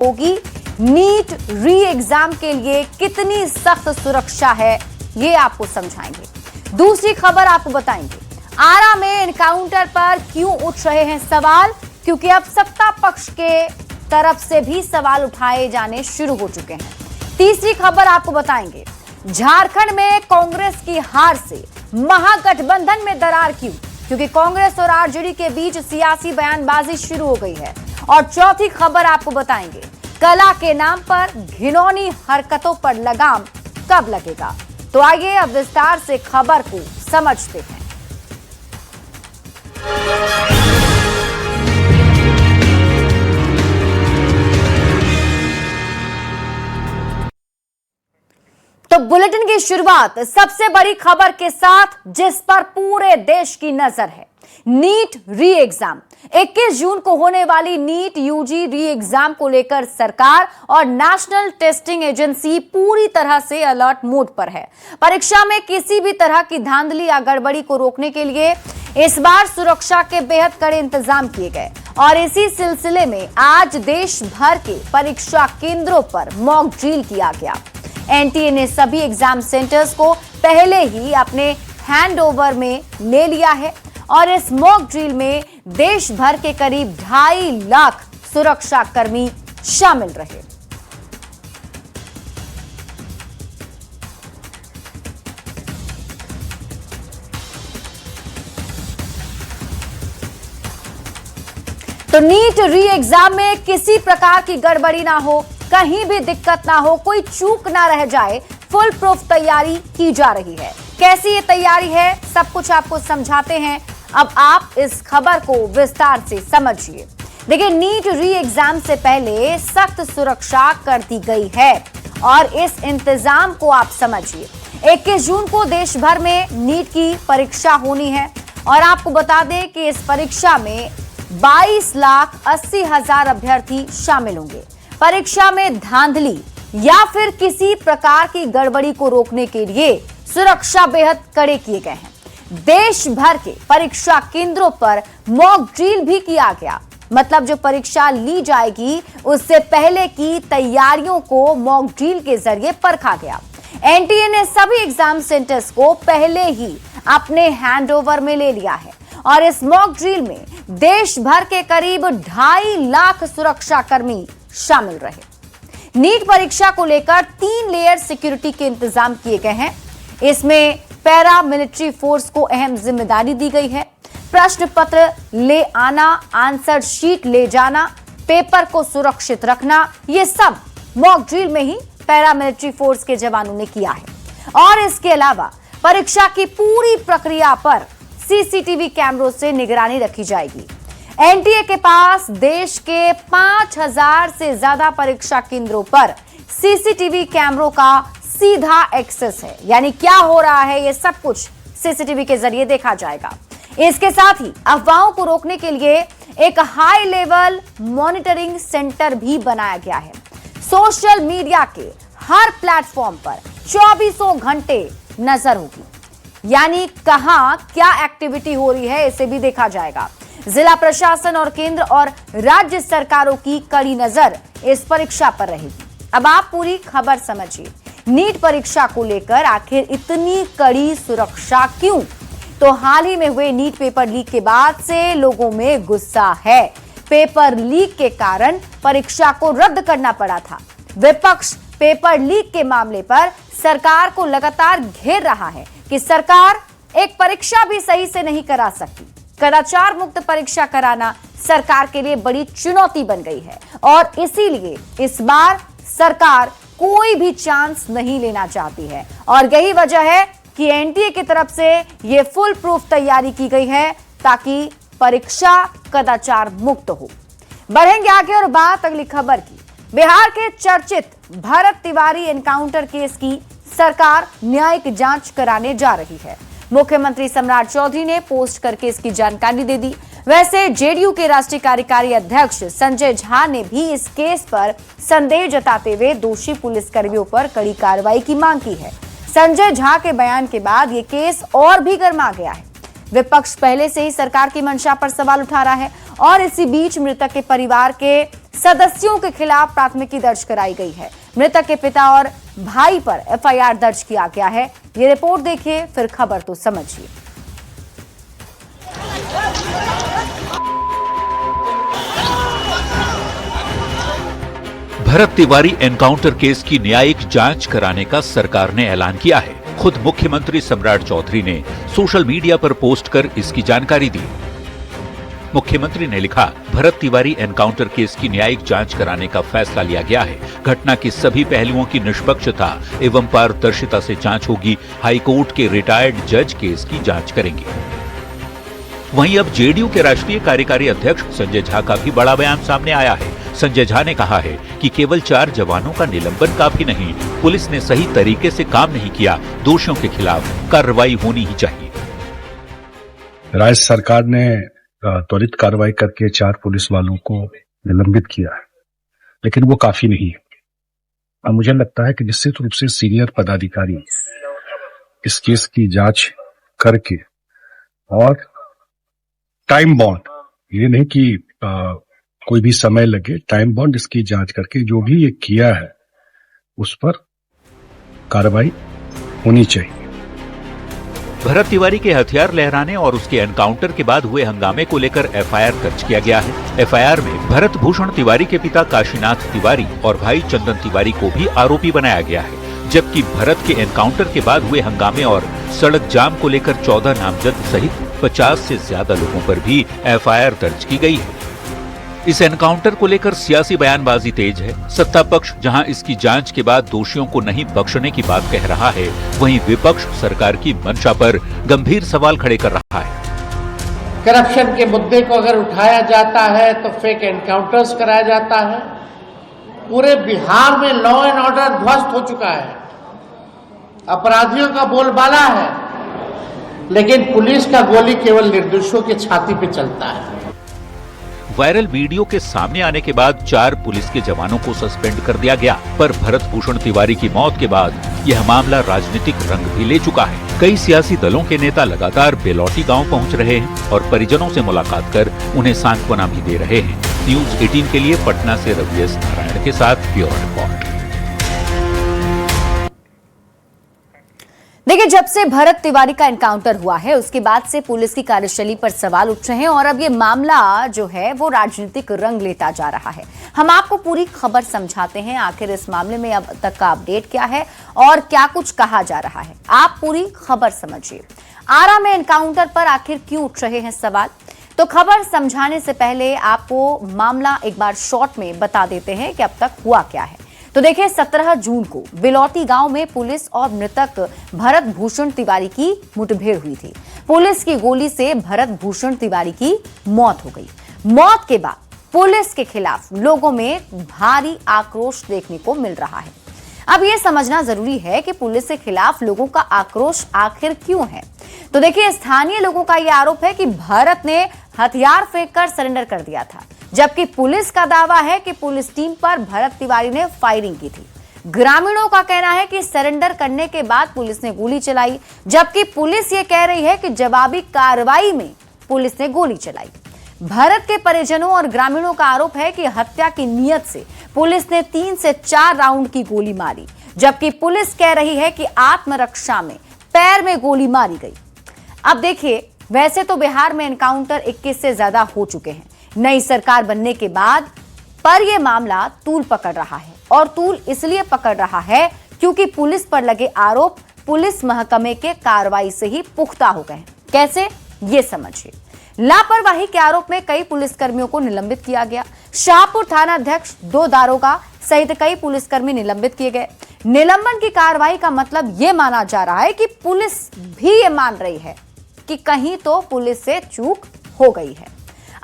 होगी। नीट री एग्जाम के लिए कितनी सख्त सुरक्षा है ये आपको समझाएंगे। दूसरी खबर आपको बताएंगे, आरा में एनकाउंटर पर क्यों उठ रहे हैं सवाल, क्योंकि अब सत्ता पक्ष के तरफ से भी सवाल उठाए जाने शुरू हो चुके हैं। तीसरी खबर आपको बताएंगे, झारखंड में कांग्रेस की हार से महागठबंधन में दरार क्यों, क्योंकि कांग्रेस और आरजेडी के बीच सियासी बयानबाजी शुरू हो गई है। और चौथी खबर आपको बताएंगे, कला के नाम पर घिनौनी हरकतों पर लगाम कब लगेगा। तो आइए अब विस्तार से खबर को समझते हैं। तो बुलेटिन की शुरुआत सबसे बड़ी खबर के साथ, जिस पर पूरे देश की नजर है, नीट री एग्जाम। 21 जून को होने वाली नीट यूजी री एग्जाम को लेकर सरकार और नेशनल टेस्टिंग एजेंसी पूरी तरह से अलर्ट मोड पर है। परीक्षा में किसी भी तरह की धांधली या गड़बड़ी को रोकने के लिए इस बार सुरक्षा के बेहद कड़े इंतजाम किए गए और इसी सिलसिले में आज देश भर के परीक्षा केंद्रों पर मॉक ड्रिल किया गया। एनटीए ने सभी एग्जाम सेंटर्स को पहले ही अपने हैंडओवर में ले लिया है और इस मॉक ड्रिल में देश भर के करीब 2.5 लाख सुरक्षा कर्मी शामिल रहे। तो नीट री एग्जाम में किसी प्रकार की गड़बड़ी ना हो, कहीं भी दिक्कत ना हो, कोई चूक ना रह जाए, फुल प्रूफ तैयारी की जा रही है। कैसी ये तैयारी है, सब कुछ आपको समझाते हैं। अब आप इस खबर को विस्तार से समझिए। देखिए, नीट री एग्जाम से पहले सख्त सुरक्षा कर दी गई है और इस इंतजाम को आप समझिए। 21 जून को देश भर में नीट की परीक्षा होनी है और आपको बता दें कि इस परीक्षा में 22,80,000 अभ्यर्थी शामिल होंगे। परीक्षा में धांधली या फिर किसी प्रकार की गड़बड़ी को रोकने के लिए सुरक्षा बेहद कड़े किए गए हैं। देश भर के परीक्षा केंद्रों पर मॉक ड्रिल भी किया गया, मतलब जो परीक्षा ली जाएगी उससे पहले की तैयारियों को मॉक ड्रिल के जरिए परखा गया। एनटीए ने सभी एग्जाम सेंटर्स को पहले ही अपने हैंडओवर में ले लिया है और इस मॉक ड्रिल में देश भर के करीब 2.5 लाख सुरक्षा कर्मी शामिल रहे। नीट परीक्षा को लेकर 3 लेयर सिक्योरिटी के इंतजाम किए गए हैं। इसमें पैरा मिलिट्री फोर्स को अहम जिम्मेदारी दी गई है। प्रश्न पत्र ले आना, आंसर शीट ले जाना, पेपर को सुरक्षित रखना, ये सब मॉक ड्रिल में ही पैरा मिलिट्री फोर्स के जवानों ने किया है। और इसके अलावा परीक्षा की पूरी प्रक्रिया पर सीसीटीवी कैमरों से निगरानी रखी जाएगी। एनटीए के पास देश के 5,000 से ज्यादा परीक्षा केंद्रों पर सीसीटीवी कैमरों का सीधा एक्सेस है, यानी क्या हो रहा है ये सब कुछ सीसीटीवी के जरिए देखा जाएगा। इसके साथ ही अफवाहों को रोकने के लिए एक हाई लेवल मॉनिटरिंग सेंटर भी बनाया गया है। सोशल मीडिया के हर प्लेटफॉर्म पर 24 घंटे नजर होगी, यानी कहां क्या एक्टिविटी हो रही है इसे भी देखा जाएगा। जिला प्रशासन और केंद्र और राज्य सरकारों की कड़ी नजर इस परीक्षा पर रहेगी। अब आप पूरी खबर समझिए। नीट परीक्षा को लेकर आखिर इतनी कड़ी सुरक्षा क्यों? तो हाल ही में हुए नीट पेपर लीक के बाद से लोगों में गुस्सा है। पेपर लीक के कारण परीक्षा को रद्द करना पड़ा था। विपक्ष पेपर लीक के मामले पर सरकार को लगातार घेर रहा है कि सरकार एक परीक्षा भी सही से नहीं करा सकती। कदाचार मुक्त परीक्षा कराना सरकार के लिए बड़ी चुनौती बन गई है और इसीलिए इस बार सरकार कोई भी चांस नहीं लेना चाहती है और यही वजह है कि एनटीए की तरफ से यह फुल प्रूफ तैयारी की गई है ताकि परीक्षा कदाचार मुक्त हो। बढ़ेंगे आगे और बात अगली खबर की। बिहार के चर्चित भरत तिवारी एनकाउंटर केस की सरकार न्यायिक जांच कराने जा रही है। मुख्यमंत्री सम्राट चौधरी ने पोस्ट करके इसकी जानकारी दे दी। वैसे जेडीयू के राष्ट्रीय कार्यकारी अध्यक्ष संजय झा ने भी इस केस पर संदेह जताते हुए दोषी पुलिसकर्मियों पर कड़ी कार्रवाई की मांग की है। संजय झा के बयान के बाद यह केस और भी गर्मा गया है। विपक्ष पहले से ही सरकार की मंशा पर सवाल उठा रहा है और इसी बीच मृतक के परिवार के सदस्यों के खिलाफ प्राथमिकी दर्ज कराई गई है। मृतक के पिता और भाई पर एफआईआर दर्ज किया गया है। ये रिपोर्ट देखिए, फिर खबर तो समझिए। भरत तिवारी एनकाउंटर केस की न्यायिक जांच कराने का सरकार ने ऐलान किया है। खुद मुख्यमंत्री सम्राट चौधरी ने सोशल मीडिया पर पोस्ट कर इसकी जानकारी दी। मुख्यमंत्री ने लिखा, भरत तिवारी एनकाउंटर केस की न्यायिक जांच कराने का फैसला लिया गया है। घटना के सभी पहलुओं की निष्पक्षता एवं पारदर्शिता से जांच होगी। हाईकोर्ट के रिटायर्ड जज केस की जांच करेंगे। वहीं अब जेडीयू के राष्ट्रीय कार्यकारी अध्यक्ष संजय झा का भी बड़ा बयान सामने आया है। संजय झा ने कहा है कि केवल 4 जवानों का निलंबन काफी नहीं, पुलिस ने सही तरीके से काम नहीं किया। दोषियों के खिलाफ कार्रवाई होनी ही चाहिए। राज्य सरकार ने त्वरित कार्रवाई करके 4 पुलिस वालों को निलंबित किया है, लेकिन वो काफी नहीं है। और मुझे लगता है कि निश्चित रूप से सीनियर पदाधिकारी इस केस की जांच करके और टाइम बॉन्ड, ये नहीं कि कोई भी समय लगे, टाइम बॉन्ड इसकी जांच करके जो भी ये किया है उस पर कार्रवाई होनी चाहिए। भरत तिवारी के हथियार लहराने और उसके एनकाउंटर के बाद हुए हंगामे को लेकर एफआईआर दर्ज किया गया है। एफआईआर में भरत भूषण तिवारी के पिता काशीनाथ तिवारी और भाई चंदन तिवारी को भी आरोपी बनाया गया है, जबकि भरत के एनकाउंटर के बाद हुए हंगामे और सड़क जाम को लेकर 14 नामजद सहित 50 से ज्यादा लोगों पर भी एफआईआर दर्ज की गई है। इस एनकाउंटर को लेकर सियासी बयानबाजी तेज है। सत्ता पक्ष जहां इसकी जांच के बाद दोषियों को नहीं बख्शने की बात कह रहा है, वहीं विपक्ष सरकार की मंशा पर गंभीर सवाल खड़े कर रहा है। करप्शन के मुद्दे को अगर उठाया जाता है तो फेक एनकाउंटर्स कराया जाता है। पूरे बिहार में लॉ एंड ऑर्डर ध्वस्त हो चुका है, अपराधियों का बोलबाला है, लेकिन पुलिस का गोली केवल निर्दोषों की छाती पे चलता है। वायरल वीडियो के सामने आने के बाद 4 पुलिस के जवानों को सस्पेंड कर दिया गया, पर भरत भूषण तिवारी की मौत के बाद यह मामला राजनीतिक रंग भी ले चुका है। कई सियासी दलों के नेता लगातार बेलौटी गांव पहुंच रहे हैं और परिजनों से मुलाकात कर उन्हें सांत्वना भी दे रहे हैं। न्यूज 18 के लिए पटना से रवि एस नारायण के साथ ब्यूरो रिपोर्ट। देखिए, जब से भरत तिवारी का एनकाउंटर हुआ है उसके बाद से पुलिस की कार्यशैली पर सवाल उठ रहे हैं और अब ये मामला जो है वो राजनीतिक रंग लेता जा रहा है। हम आपको पूरी खबर समझाते हैं, आखिर इस मामले में अब तक का अपडेट क्या है और क्या कुछ कहा जा रहा है। आप पूरी खबर समझिए। आरा में एनकाउंटर पर आखिर क्यों उठ रहे हैं सवाल, तो खबर समझाने से पहले आपको मामला एक बार शॉर्ट में बता देते हैं कि अब तक हुआ क्या है। तो देखिए, 17 जून को बिलौटी गांव में पुलिस और मृतक भरत भूषण तिवारी की मुठभेड़ हुई थी। पुलिस की गोली से भरत भूषण तिवारी की मौत हो गई। मौत के बाद पुलिस के खिलाफ लोगों में भारी आक्रोश देखने को मिल रहा है। अब यह समझना जरूरी है कि पुलिस के खिलाफ लोगों का आक्रोश आखिर क्यों है। तो देखिए, स्थानीय लोगों का यह आरोप है कि भरत ने हथियार फेंककर सरेंडर कर दिया था, जबकि पुलिस का दावा है कि पुलिस टीम पर भरत तिवारी ने फायरिंग की थी। ग्रामीणों का कहना है कि सरेंडर करने के बाद पुलिस ने गोली चलाई, जबकि पुलिस ये कह रही है कि जवाबी कार्रवाई में पुलिस ने गोली चलाई। भरत के परिजनों और ग्रामीणों का आरोप है कि हत्या की नीयत से पुलिस ने 3 से 4 राउंड की गोली मारी, जबकि पुलिस कह रही है कि आत्मरक्षा में पैर में गोली मारी गई। अब देखिए, वैसे तो बिहार में एनकाउंटर 21 से ज्यादा हो चुके हैं नई सरकार बनने के बाद, पर यह मामला तूल पकड़ रहा है और तूल इसलिए पकड़ रहा है क्योंकि पुलिस पर लगे आरोप पुलिस महकमे के कार्रवाई से ही पुख्ता हो गए। कैसे, ये समझिए। लापरवाही के आरोप में कई पुलिसकर्मियों को निलंबित किया गया। शाहपुर थाना अध्यक्ष, 2 दारोगा सहित कई पुलिसकर्मी निलंबित किए गए। निलंबन की कार्रवाई का मतलब यह माना जा रहा है कि पुलिस भी ये मान रही है कि कहीं तो पुलिस से चूक हो गई है।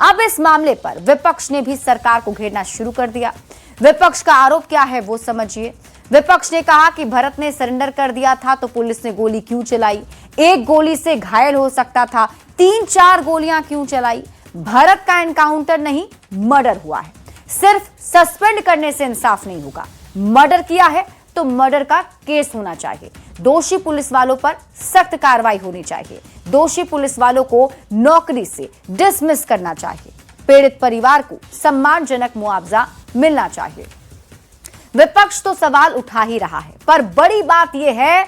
अब इस मामले पर विपक्ष ने भी सरकार को घेरना शुरू कर दिया। विपक्ष का आरोप क्या है वो समझिए। विपक्ष ने कहा कि भरत ने सरेंडर कर दिया था तो पुलिस ने गोली क्यों चलाई, एक गोली से घायल हो सकता था, 3-4 गोलियां क्यों चलाई। भरत का एनकाउंटर नहीं, मर्डर हुआ है। सिर्फ सस्पेंड करने से इंसाफ नहीं होगा। मर्डर किया है तो मर्डर का केस होना चाहिए। दोषी पुलिस वालों पर सख्त कार्रवाई होनी चाहिए। दोषी पुलिस वालों को नौकरी से डिसमिस करना चाहिए। पीड़ित परिवार को सम्मानजनक मुआवजा मिलना चाहिए। विपक्ष तो सवाल उठा ही रहा है, पर बड़ी बात यह है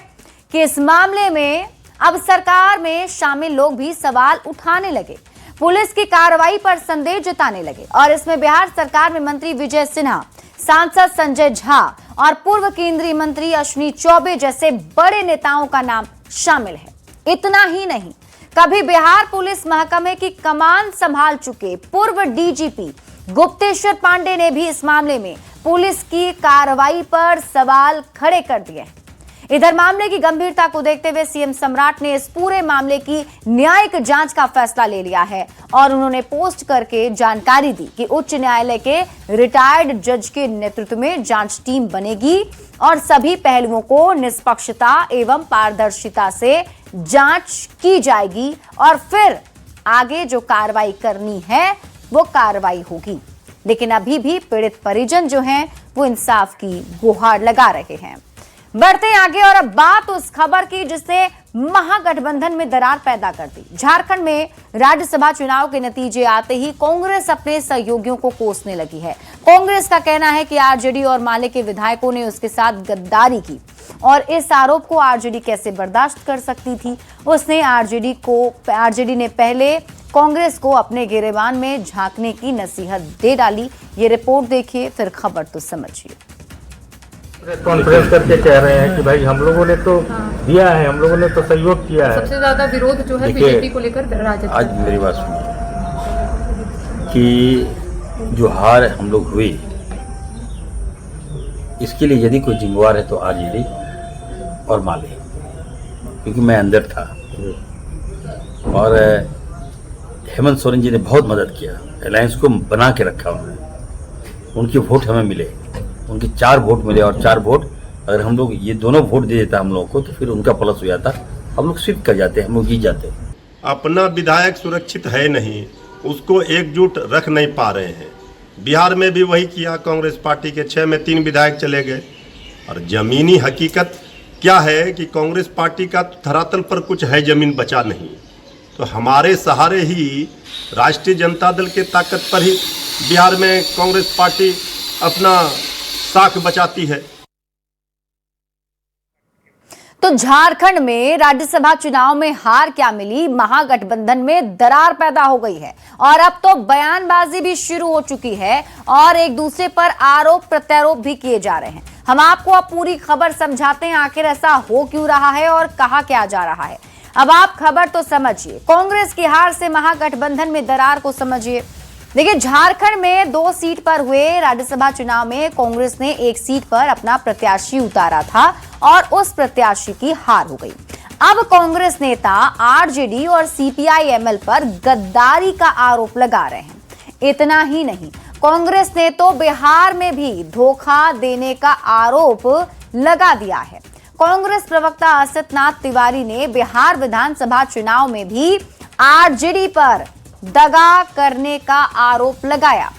कि इस मामले में अब सरकार में शामिल लोग भी सवाल उठाने लगे, पुलिस की कार्रवाई पर संदेह जताने लगे। और इसमें बिहार सरकार में मंत्री विजय सिन्हा, सांसद संजय झा और पूर्व केंद्रीय मंत्री अश्विनी चौबे जैसे बड़े नेताओं का नाम शामिल है। इतना ही नहीं, कभी बिहार पुलिस महकमे की कमान संभाल चुके पूर्व डीजीपी गुप्तेश्वर पांडे ने भी इस मामले में पुलिस की कार्रवाई पर सवाल खड़े कर दिए हैं। इधर मामले की गंभीरता को देखते हुए सीएम सम्राट ने इस पूरे मामले की न्यायिक जांच का फैसला ले लिया है और उन्होंने पोस्ट करके जानकारी दी कि उच्च न्यायालय के रिटायर्ड जज के नेतृत्व में जांच टीम बनेगी और सभी पहलुओं को निष्पक्षता एवं पारदर्शिता से जांच की जाएगी और फिर आगे जो कार्रवाई करनी है वो कार्रवाई होगी। लेकिन अभी भी पीड़ित परिजन जो हैं वो इंसाफ की गुहार लगा रहे हैं। बढ़ते आगे और अब बात उस खबर की जिसने महागठबंधन में दरार पैदा कर दी। झारखंड में राज्यसभा चुनाव के नतीजे आते ही कांग्रेस अपने सहयोगियों को कोसने लगी है। कांग्रेस का कहना है कि आरजेडी और माले के विधायकों ने उसके साथ गद्दारी की और इस आरोप को आरजेडी कैसे बर्दाश्त कर सकती थी। उसने आरजेडी ने पहले कांग्रेस को अपने गिरेबान में झांकने की नसीहत दे डाली। ये रिपोर्ट देखिए, फिर खबर तो समझिए। कॉन्फ्रेंस करके कह रहे हैं कि भाई हम लोगों ने तो दिया है, हम लोगों ने तो सहयोग किया है। सबसे ज्यादा विरोध जो है बीजेपी को लेकर राजद। आज मेरी बात सुनिए कि जो हार हम लोग हुई इसके लिए यदि कोई जिम्मेवार है तो आरजेडी और माले, क्योंकि मैं अंदर था और हेमंत सोरेन जी ने बहुत मदद किया, अलायंस को बना के रखा उन्होंने। उनके वोट हमें मिले, उनके 4 वोट मिले और 4 वोट अगर हम लोग ये दोनों वोट दे देता हम लोगों को तो फिर उनका प्लस हो जाता, हम लोग स्विप कर जाते, हम लोग जीत जाते। अपना विधायक सुरक्षित है नहीं, उसको एकजुट रख नहीं पा रहे हैं। बिहार में भी वही किया, कांग्रेस पार्टी के 6 में 3 विधायक चले गए। और जमीनी हकीकत क्या है कि कांग्रेस पार्टी का धरातल पर कुछ है जमीन बचा नहीं, तो हमारे सहारे ही राष्ट्रीय जनता दल के ताकत पर ही बिहार में कांग्रेस पार्टी अपना साख बचाती है। तो झारखंड में राज्यसभा चुनाव में हार क्या मिली, महागठबंधन में दरार पैदा हो गई है और अब तो बयानबाजी भी शुरू हो चुकी है और एक दूसरे पर आरोप प्रत्यारोप भी किए जा रहे हैं। हम आपको अब पूरी खबर समझाते हैं, आखिर ऐसा हो क्यों रहा है और कहा क्या जा रहा है। अब आप खबर तो समझिए, कांग्रेस की हार से महागठबंधन में दरार को समझिए। देखिए, झारखंड में 2 सीट पर हुए राज्यसभा चुनाव में कांग्रेस ने 1 सीट पर अपना प्रत्याशी उतारा था और उस प्रत्याशी की हार हो गई। अब कांग्रेस नेता आरजेडी और सीपीआई-एमएल पर गद्दारी का आरोप लगा रहे हैं। इतना ही नहीं, कांग्रेस ने तो बिहार में भी धोखा देने का आरोप लगा दिया है। कांग्रेस प्रवक्ता असित नाथ तिवारी ने बिहार विधानसभा चुनाव में भी आरजेडी पर दगा करने का आरोप लगाया।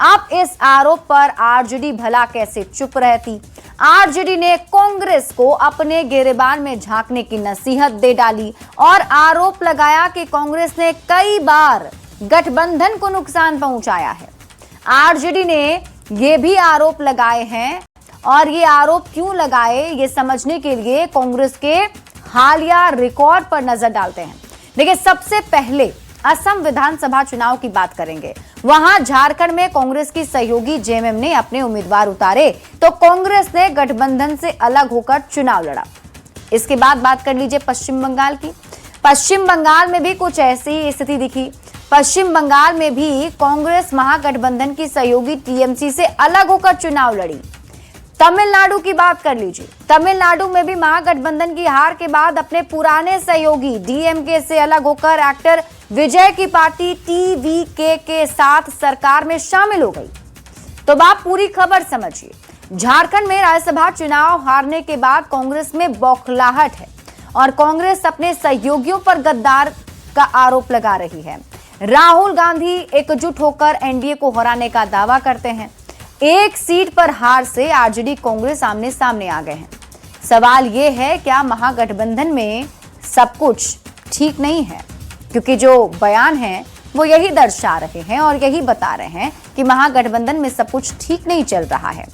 अब इस आरोप पर आरजेडी भला कैसे चुप रहती। आरजेडी ने कांग्रेस को अपने गिरेबान में झांकने की नसीहत दे डाली और आरोप लगाया कि कांग्रेस ने कई बार गठबंधन को नुकसान पहुंचाया है। आरजेडी ने ये भी आरोप लगाए हैं और ये आरोप क्यों लगाए ये समझने के लिए कांग्रेस के हालिया रिकॉर्ड पर नजर डालते हैं। देखिए, सबसे पहले असम विधानसभा चुनाव की बात करेंगे। वहां झारखंड में कांग्रेस की सहयोगी जेएमएम ने अपने उम्मीदवार उतारे तो कांग्रेस ने गठबंधन से अलग होकर चुनाव लड़ा। इसके बाद बात कर लीजिए पश्चिम बंगाल की। पश्चिम बंगाल में भी कुछ ऐसी स्थिति दिखी। पश्चिम बंगाल में भी कांग्रेस महागठबंधन की सहयोगी टीएमसी से अलग होकर चुनाव लड़ी। तमिलनाडु की बात कर लीजिए। तमिलनाडु में भी महागठबंधन की हार के बाद अपने पुराने सहयोगी डीएमके से अलग होकर एक्टर विजय की पार्टी टीवीके के साथ सरकार में शामिल हो गई। तो आप पूरी खबर समझिए। झारखंड में राज्यसभा चुनाव हारने के बाद कांग्रेस में बौखलाहट है और कांग्रेस अपने सहयोगियों पर गद्दार का आरोप लगा रही है। राहुल गांधी एकजुट होकर एनडीए को हराने का दावा करते हैं। एक सीट पर हार से आरजेडी कांग्रेस आमने सामने आ गए हैं। सवाल यह है, क्या महागठबंधन में सब कुछ ठीक नहीं है? क्योंकि जो बयान है वो यही दर्शा रहे हैं और यही बता रहे हैं कि महागठबंधन में सब कुछ ठीक नहीं चल रहा है।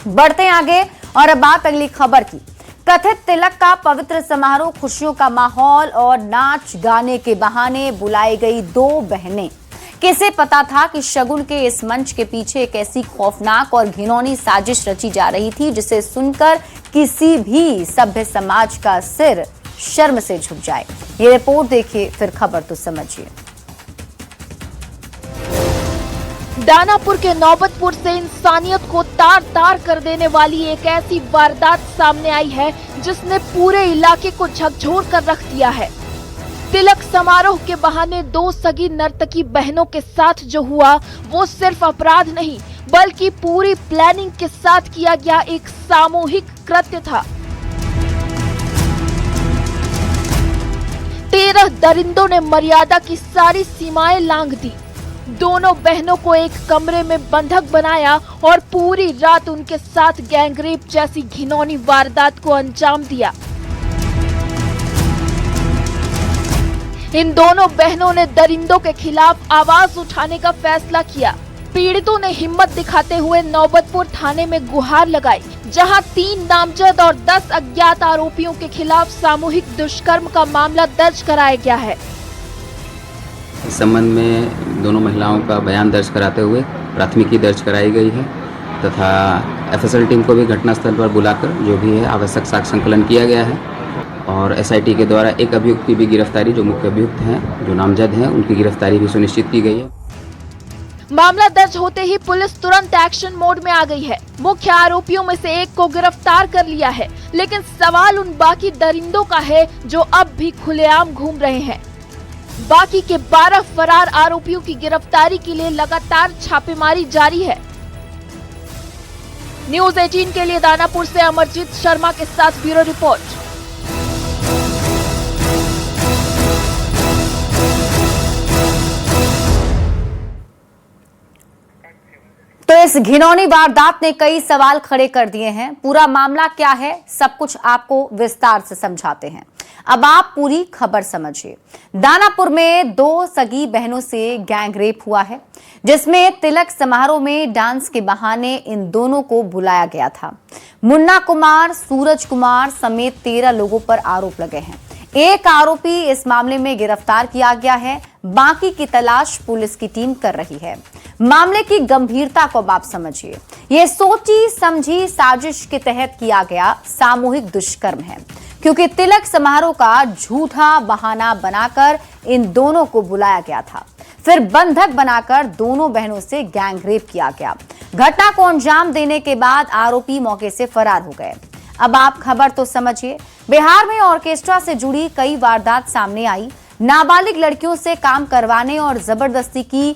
बढ़ते आगे और अब बात अगली खबर की। कथित तिलक का पवित्र समारोह, खुशियों का माहौल और नाच गाने के बहाने बुलाई गई दो बहनें। किसे पता था कि शगुन के इस मंच के पीछे एक ऐसी खौफनाक और घिनौनी साजिश रची जा रही थी जिसे सुनकर किसी भी सभ्य समाज का सिर शर्म से झुक जाए। ये रिपोर्ट देखिए, फिर खबर तो समझिए। दानापुर के नौबतपुर से इंसानियत को तार तार कर देने वाली एक ऐसी वारदात सामने आई है जिसने पूरे इलाके को झकझोर कर रख दिया है। तिलक समारोह के बहाने दो सगी नर्तकी बहनों के साथ जो हुआ वो सिर्फ अपराध नहीं बल्कि पूरी प्लानिंग के साथ किया गया एक सामूहिक कृत्य था। 13 दरिंदों ने मर्यादा की सारी सीमाएं लांघ दी। दोनों बहनों को एक कमरे में बंधक बनाया और पूरी रात उनके साथ गैंगरेप जैसी घिनौनी वारदात को अंजाम दिया। इन दोनों बहनों ने दरिंदों के खिलाफ आवाज उठाने का फैसला किया। पीड़ितों ने हिम्मत दिखाते हुए नौबतपुर थाने में गुहार लगाई, जहां 3 नामजद और 10 अज्ञात आरोपियों के खिलाफ सामूहिक दुष्कर्म का मामला दर्ज कराया गया है। इस संबंध में दोनों महिलाओं का बयान दर्ज कराते हुए प्राथमिकी दर्ज कराई गई है तथा एफएसएल टीम को भी घटनास्थल पर बुलाकर जो भी है आवश्यक साक्ष्य संकलन किया गया है और एसआईटी के द्वारा एक अभियुक्त की भी गिरफ्तारी, जो मुख्य अभियुक्त हैं, जो नामजद हैं, उनकी गिरफ्तारी भी सुनिश्चित की गई है। मामला दर्ज होते ही पुलिस तुरंत एक्शन मोड में आ गई है। मुख्य आरोपियों में से एक को गिरफ्तार कर लिया है, लेकिन सवाल उन बाकी दरिंदों का है जो अब भी खुलेआम घूम रहे हैं। बाकी के 12 फरार आरोपियों की गिरफ्तारी के लिए लगातार छापेमारी जारी है। न्यूज़ 18 के लिए दानापुर से अमरजीत शर्मा के साथ ब्यूरो रिपोर्ट। तो इस घिनौनी वारदात ने कई सवाल खड़े कर दिए हैं। पूरा मामला क्या है, सब कुछ आपको विस्तार से समझाते हैं। अब आप पूरी खबर समझिए। दानापुर में 2 सगी बहनों से गैंग रेप हुआ है, जिसमें तिलक समारोह में डांस के बहाने इन दोनों को बुलाया गया था। मुन्ना कुमार, सूरज कुमार समेत 13 लोगों पर आरोप लगे हैं। एक आरोपी इस मामले में गिरफ्तार किया गया है, बाकी की तलाश पुलिस की टीम कर रही है। मामले की गंभीरता को आप समझिए। यह सोची समझी साजिश के तहत किया गया सामूहिक दुष्कर्म है, क्योंकि तिलक समारोह का झूठा बहाना बनाकर इन दोनों को बुलाया गया था। फिर बंधक बनाकर दोनों बहनों से गैंग रेप किया गया। घटना को अंजाम देने के बाद आरोपी मौके से फरार हो गए। अब आप खबर तो समझिए। बिहार में ऑर्केस्ट्रा से जुड़ी कई वारदात सामने आई। नाबालिग लड़कियों से काम करवाने और जबरदस्ती की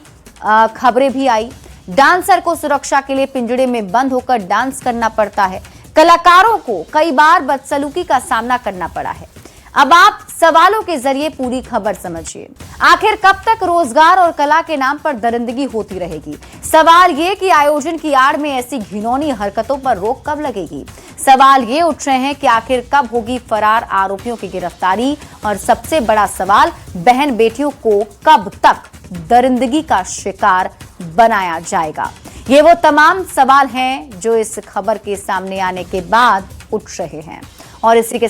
खबरें भी आई। डांसर को सुरक्षा के लिए पिंजड़े में बंद होकर डांस करना पड़ता है। कलाकारों को कई बार बदसलूकी का सामना करना पड़ा है। अब आप सवालों के जरिए पूरी खबर समझिए। आखिर कब तक रोजगार और कला के नाम पर दरिंदगी होती रहेगी? सवाल ये कि आयोजन की आड़ में ऐसी घिनौनी हरकतों पर रोक कब लगेगी? सवाल ये उठ रहे हैं कि आखिर कब होगी फरार आरोपियों की गिरफ्तारी? और सबसे बड़ा सवाल, बहन बेटियों को कब तक दरिंदगी का शिकार बनाया जाएगा? ये वो तमाम सवाल हैं जो इस खबर के सामने आने के बाद उठ रहे हैं। और इसी के